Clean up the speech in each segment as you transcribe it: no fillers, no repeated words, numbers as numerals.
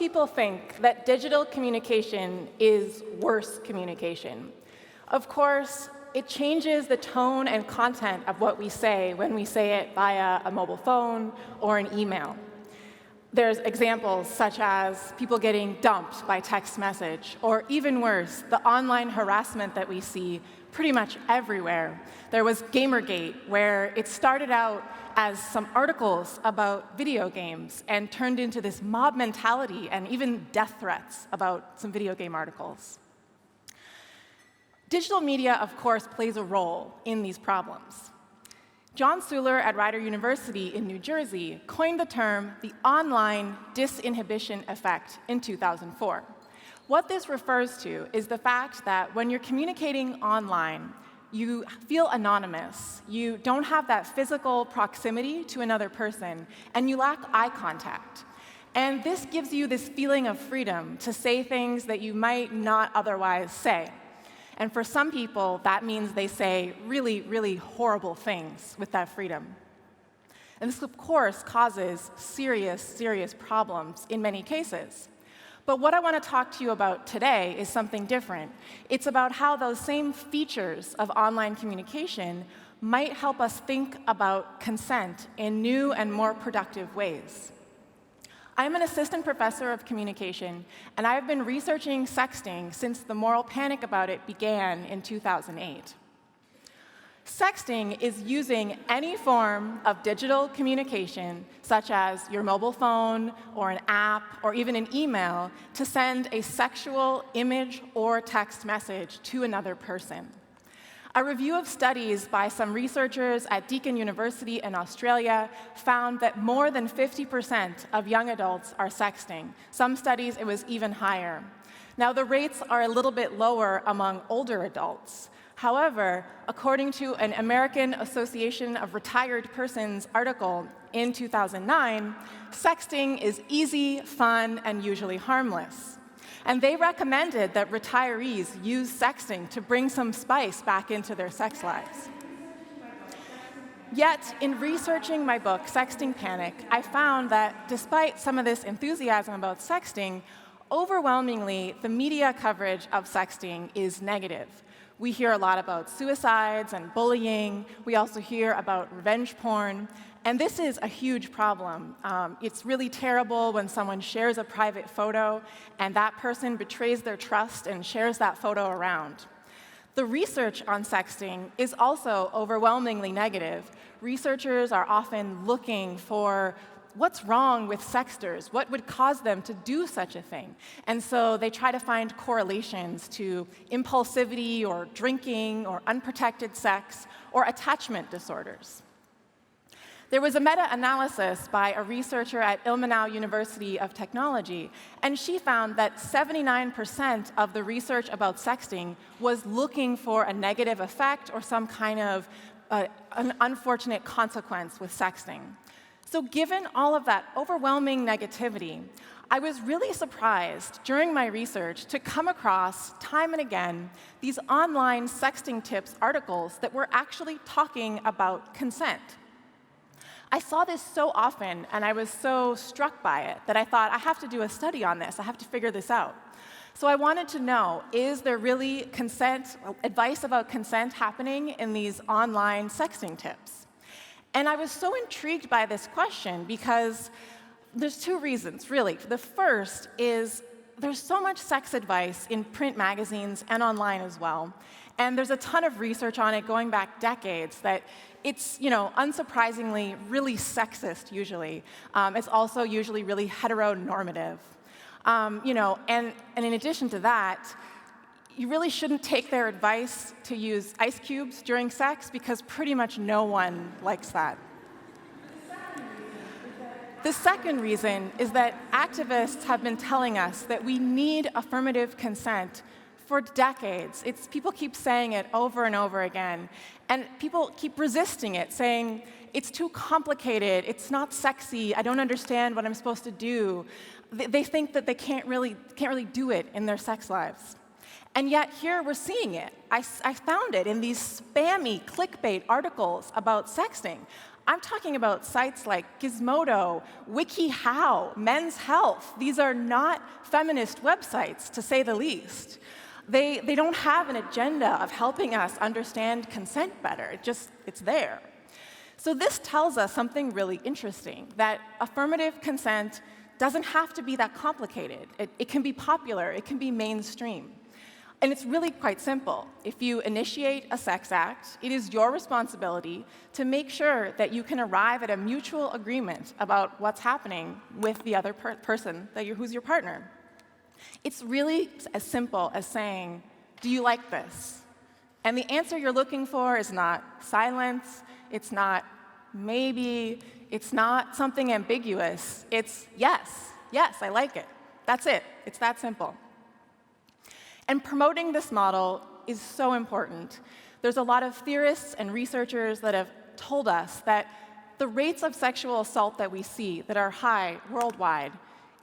people think that digital communication is worse communication. Of course, it changes the tone and content of what we say when we say it via a mobile phone or an email. There's examples such as people getting dumped by text message, or even worse, the online harassment that we see pretty much everywhere. There was Gamergate, where it started out as some articles about video games and turned into this mob mentality and even death threats about some video game articles. Digital media, of course, plays a role in these problems. John Suhler at Rider University in New Jersey coined the term the online disinhibition effect in 2004. What this refers to is the fact that when you're communicating online, you feel anonymous, you don't have that physical proximity to another person, and you lack eye contact. And this gives you this feeling of freedom to say things that you might not otherwise say. And for some people, that means they say really, really horrible things with that freedom. And this, of course, causes serious, serious problems in many cases. But what I want to talk to you about today is something different. It's about how those same features of online communication might help us think about consent in new and more productive ways. I'm an assistant professor of communication, and I've been researching sexting since the moral panic about it began in 2008. Sexting is using any form of digital communication, such as your mobile phone or an app or even an email, to send a sexual image or text message to another person. A review of studies by some researchers at Deakin University in Australia found that more than 50% of young adults are sexting. Some studies, it was even higher. Now, the rates are a little bit lower among older adults. However, according to an American Association of Retired Persons article in 2009, sexting is easy, fun, and usually harmless. And they recommended that retirees use sexting to bring some spice back into their sex lives. Yet, in researching my book, Sexting Panic, I found that despite some of this enthusiasm about sexting, overwhelmingly, the media coverage of sexting is negative. We hear a lot about suicides and bullying. We also hear about revenge porn. And this is a huge problem. It's really terrible when someone shares a private photo and that person betrays their trust and shares that photo around. The research on sexting is also overwhelmingly negative. Researchers are often looking for what's wrong with sexters, what would cause them to do such a thing. And so they try to find correlations to impulsivity or drinking or unprotected sex or attachment disorders. There was a meta-analysis by a researcher at Ilmenau University of Technology, and she found that 79% of the research about sexting was looking for a negative effect or some kind of an unfortunate consequence with sexting. So given all of that overwhelming negativity, I was really surprised during my research to come across, time and again, these online sexting tips articles that were actually talking about consent. I saw this so often, and I was so struck by it that I thought, I have to do a study on this. I have to figure this out. So I wanted to know, is there really advice about consent happening in these online sexting tips? And I was so intrigued by this question because there's two reasons, really. The first is there's so much sex advice in print magazines and online as well. And there's a ton of research on it going back decades that it's, unsurprisingly, really sexist usually. It's also usually really heteronormative. And in addition to that, you really shouldn't take their advice to use ice cubes during sex because pretty much no one likes that. The second reason is that activists have been telling us that we need affirmative consent for decades. People keep saying it over and over again, and people keep resisting it, saying, it's too complicated, it's not sexy, I don't understand what I'm supposed to do. They think that they can't really do it in their sex lives. And yet here we're seeing it. I found it in these spammy clickbait articles about sexting. I'm talking about sites like Gizmodo, WikiHow, Men's Health. These are not feminist websites, to say the least. They don't have an agenda of helping us understand consent better. It's there. So this tells us something really interesting, that affirmative consent doesn't have to be that complicated. It can be popular. It can be mainstream. And it's really quite simple. If you initiate a sex act, it is your responsibility to make sure that you can arrive at a mutual agreement about what's happening with the other person who's your partner. It's really as simple as saying, do you like this? And the answer you're looking for is not silence, it's not maybe, it's not something ambiguous. It's yes, I like it. That's it. It's that simple. And promoting this model is so important. There's a lot of theorists and researchers that have told us that the rates of sexual assault that we see that are high worldwide,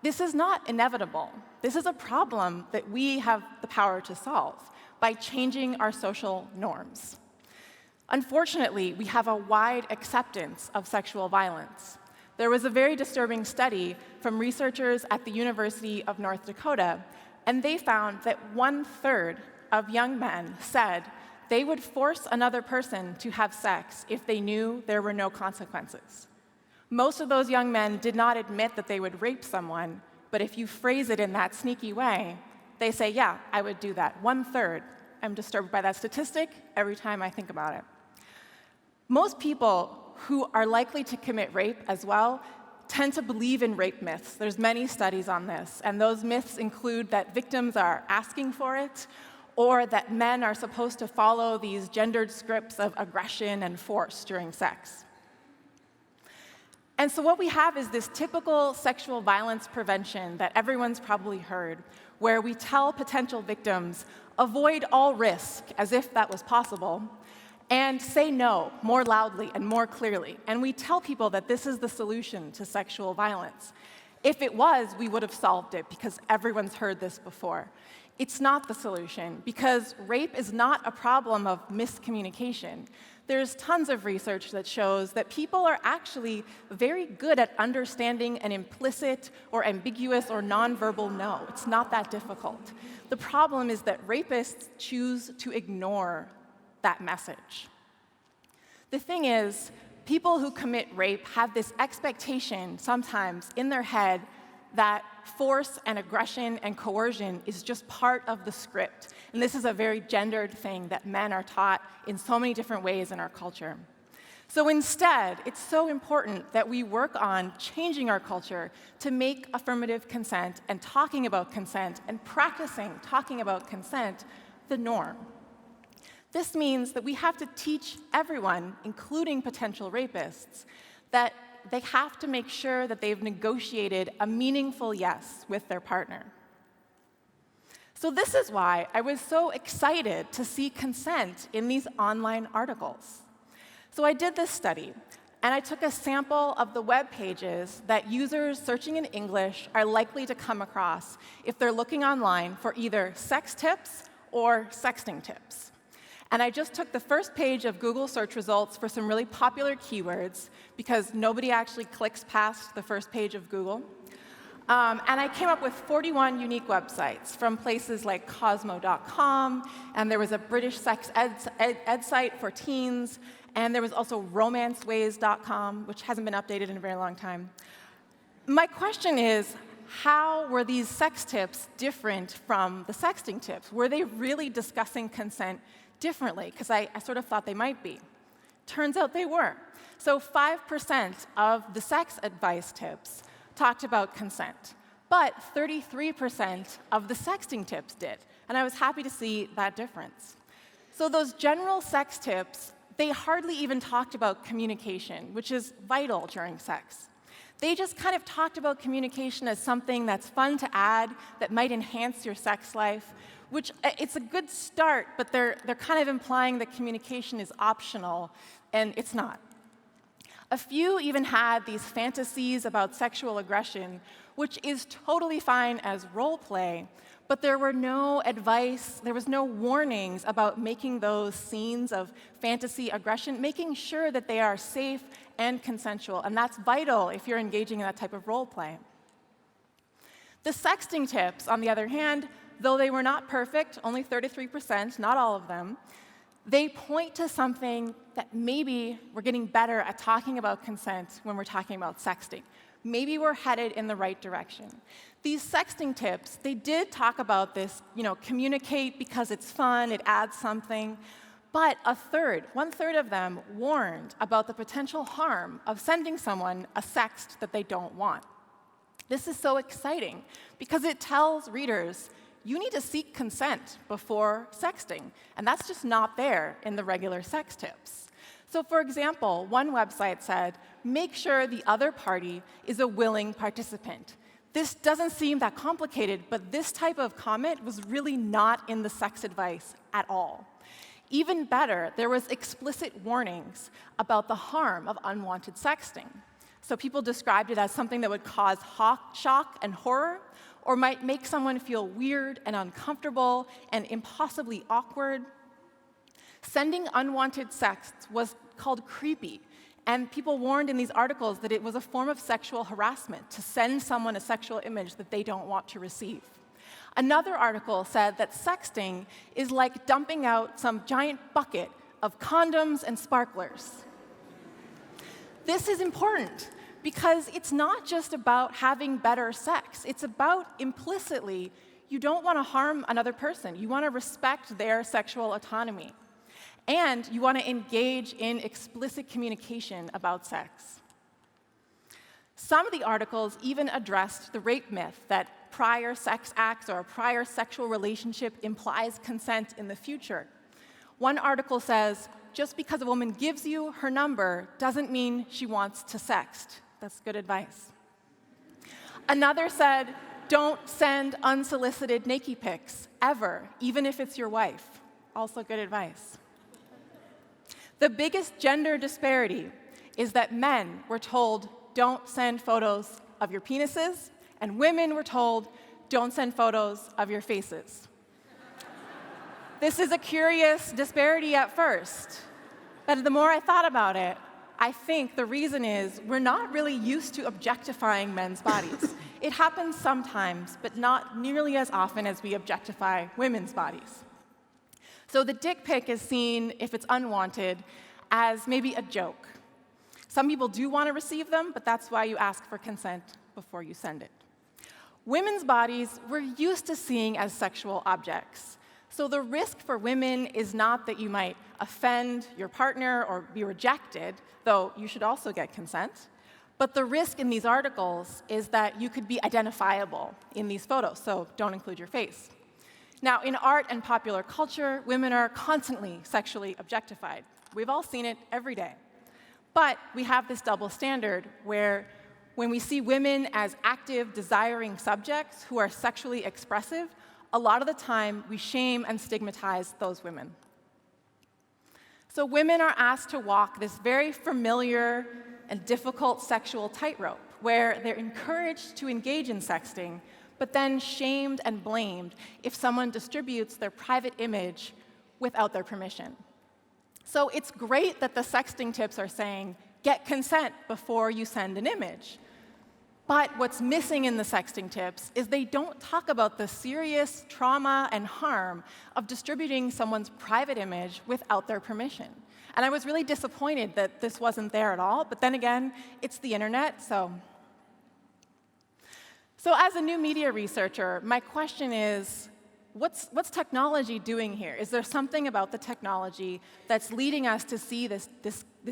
this is not inevitable. This is a problem that we have the power to solve by changing our social norms. Unfortunately, we have a wide acceptance of sexual violence. There was a very disturbing study from researchers at the University of North Dakota, and they found that 1/3 of young men said they would force another person to have sex if they knew there were no consequences. Most of those young men did not admit that they would rape someone, but if you phrase it in that sneaky way, they say, yeah, I would do that. 1/3. I'm disturbed by that statistic every time I think about it. Most people who are likely to commit rape as well tend to believe in rape myths. There's many studies on this, and those myths include that victims are asking for it, or that men are supposed to follow these gendered scripts of aggression and force during sex. And so what we have is this typical sexual violence prevention that everyone's probably heard, where we tell potential victims, avoid all risk, as if that was possible, and say no more loudly and more clearly. And we tell people that this is the solution to sexual violence. If it was, we would have solved it, because everyone's heard this before. It's not the solution, because rape is not a problem of miscommunication. There's tons of research that shows that people are actually very good at understanding an implicit or ambiguous or nonverbal no. It's not that difficult. The problem is that rapists choose to ignore that message. The thing is, people who commit rape have this expectation sometimes in their head that force and aggression and coercion is just part of the script. And this is a very gendered thing that men are taught in so many different ways in our culture. So instead, it's so important that we work on changing our culture to make affirmative consent and talking about consent and practicing talking about consent the norm. This means that we have to teach everyone, including potential rapists, that they have to make sure that they've negotiated a meaningful yes with their partner. So this is why I was so excited to see consent in these online articles. So I did this study, and I took a sample of the web pages that users searching in English are likely to come across if they're looking online for either sex tips or sexting tips. And I just took the first page of Google search results for some really popular keywords, because nobody actually clicks past the first page of Google. And I came up with 41 unique websites from places like Cosmo.com, and there was a British sex ed site for teens, and there was also RomanceWays.com, which hasn't been updated in a very long time. My question is, how were these sex tips different from the sexting tips? Were they really discussing consent differently? Because I sort of thought they might be. Turns out they were. So 5% of the sex advice tips talked about consent, but 33% of the sexting tips did. And I was happy to see that difference. So those general sex tips, they hardly even talked about communication, which is vital during sex. They just kind of talked about communication as something that's fun to add, that might enhance your sex life, which it's a good start, but they're kind of implying that communication is optional, and it's not. A few even had these fantasies about sexual aggression, which is totally fine as role play, but there were no advice, there was no warnings about making those scenes of fantasy aggression, making sure that they are safe and consensual, and that's vital if you're engaging in that type of role play. The sexting tips, on the other hand, though they were not perfect, only 33%, not all of them, they point to something that maybe we're getting better at talking about consent when we're talking about sexting. Maybe we're headed in the right direction. These sexting tips, they did talk about this, communicate because it's fun, it adds something, but one-third of them warned about the potential harm of sending someone a sext that they don't want. This is so exciting because it tells readers, you need to seek consent before sexting, and that's just not there in the regular sex tips. So for example, one website said, make sure the other party is a willing participant. This doesn't seem that complicated, but this type of comment was really not in the sex advice at all. Even better, there was explicit warnings about the harm of unwanted sexting. So people described it as something that would cause shock and horror, or might make someone feel weird and uncomfortable and impossibly awkward. Sending unwanted sexts was called creepy, and people warned in these articles that it was a form of sexual harassment to send someone a sexual image that they don't want to receive. Another article said that sexting is like dumping out some giant bucket of condoms and sparklers. This is important because it's not just about having better sex. It's about, implicitly, you don't want to harm another person. You want to respect their sexual autonomy. And you want to engage in explicit communication about sex. Some of the articles even addressed the rape myth that prior sex acts or a prior sexual relationship implies consent in the future. One article says, just because a woman gives you her number doesn't mean she wants to sext. That's good advice. Another said, don't send unsolicited naked pics, ever, even if it's your wife. Also good advice. The biggest gender disparity is that men were told, don't send photos of your penises, and women were told, don't send photos of your faces. This is a curious disparity at first, but the more I thought about it, I think the reason is we're not really used to objectifying men's bodies. It happens sometimes, but not nearly as often as we objectify women's bodies. So the dick pic is seen, if it's unwanted, as maybe a joke. Some people do want to receive them, but that's why you ask for consent before you send it. Women's bodies we're used to seeing as sexual objects. So the risk for women is not that you might offend your partner or be rejected, though you should also get consent. But the risk in these articles is that you could be identifiable in these photos, so don't include your face. Now, in art and popular culture, women are constantly sexually objectified. We've all seen it every day. But we have this double standard where when we see women as active, desiring subjects who are sexually expressive, a lot of the time we shame and stigmatize those women. So women are asked to walk this very familiar and difficult sexual tightrope where they're encouraged to engage in sexting, but then shamed and blamed if someone distributes their private image without their permission. So it's great that the sexting tips are saying, get consent before you send an image. But what's missing in the sexting tips is they don't talk about the serious trauma and harm of distributing someone's private image without their permission. And I was really disappointed that this wasn't there at all, but then again, it's the internet, so. So as a new media researcher, my question is, what's technology doing here? Is there something about the technology that's leading us to see this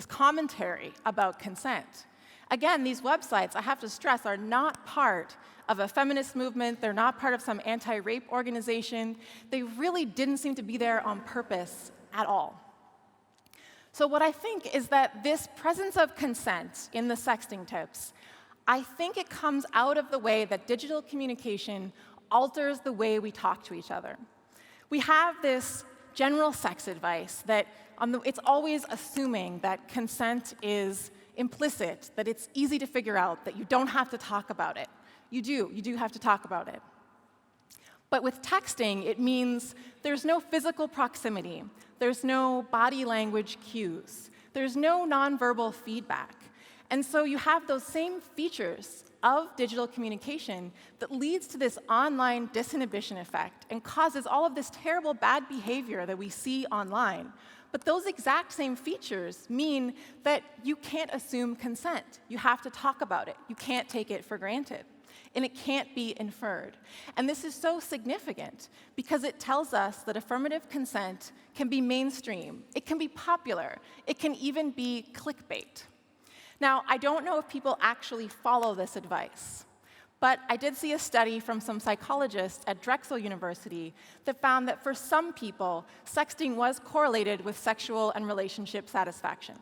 commentary about consent? Again, these websites, I have to stress, are not part of a feminist movement. They're not part of some anti-rape organization. They really didn't seem to be there on purpose at all. So what I think is that this presence of consent in the sexting tips, I think it comes out of the way that digital communication alters the way we talk to each other. We have this general sex advice that it's always assuming that consent is implicit, that it's easy to figure out, that you don't have to talk about it. You do have to talk about it. But with texting, it means there's no physical proximity, there's no body language cues, there's no nonverbal feedback. And so you have those same features of digital communication that leads to this online disinhibition effect and causes all of this terrible bad behavior that we see online. But those exact same features mean that you can't assume consent. You have to talk about it. You can't take it for granted. And it can't be inferred. And this is so significant because it tells us that affirmative consent can be mainstream, it can be popular, it can even be clickbait. Now, I don't know if people actually follow this advice, but I did see a study from some psychologists at Drexel University that found that for some people, sexting was correlated with sexual and relationship satisfaction.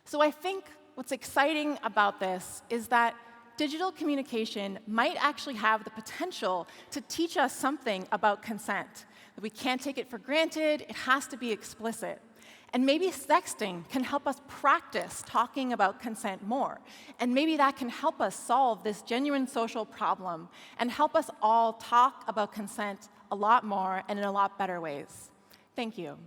So I think what's exciting about this is that digital communication might actually have the potential to teach us something about consent, that we can't take it for granted, it has to be explicit. And maybe sexting can help us practice talking about consent more. And maybe that can help us solve this genuine social problem and help us all talk about consent a lot more and in a lot better ways. Thank you.